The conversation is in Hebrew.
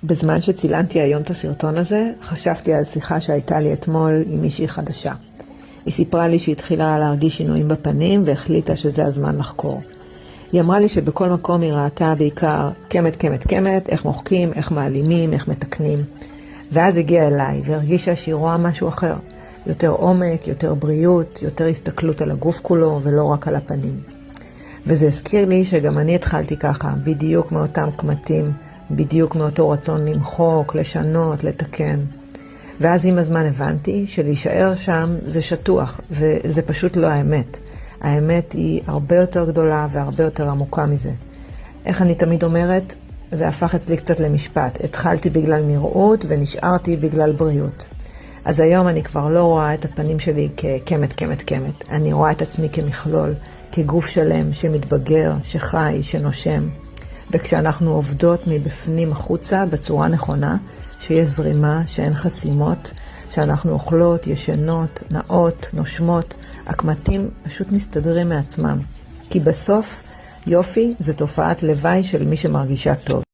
בזמן שצילנתי היום את הסרטון הזה, חשבתי על שיחה שהייתה לי אתמול עם מישהי חדשה. היא סיפרה לי שהיא התחילה להרגיש שינויים בפנים והחליטה שזה הזמן לחקור. היא אמרה לי שבכל מקום היא ראתה בעיקר קמת, איך מוחקים, איך מעלימים, איך מתקנים. ואז הגיעה אליי והרגישה שהיא רואה משהו אחר. יותר עומק, יותר בריאות, יותר הסתכלות על הגוף כולו ולא רק על הפנים. וזה הזכיר לי שגם אני התחלתי ככה, בדיוק מאותם קמטים, בדיוק מאותו רצון למחוק, לשנות, לתקן. ואז עם הזמן הבנתי שלהישאר שם זה שטוח, וזה פשוט לא האמת. האמת היא הרבה יותר גדולה והרבה יותר עמוקה מזה. איך אני תמיד אומרת? זה הפך אצלי קצת למשפט. התחלתי בגלל נראות ונשארתי בגלל בריאות. אז היום אני כבר לא רואה את הפנים שלי כקמת. אני רואה את עצמי כמכלול, כגוף שלם שמתבגר, שחי, שנושם. וכשאנחנו עובדות מבפנים החוצה בצורה נכונה, שיש זרימה, שאין חסימות, שאנחנו אוכלות, ישנות, נעות, נושמות, הקמטים פשוט מסתדרים מעצמם. כי בסוף יופי זה תופעת לוואי של מי שמרגישה טוב.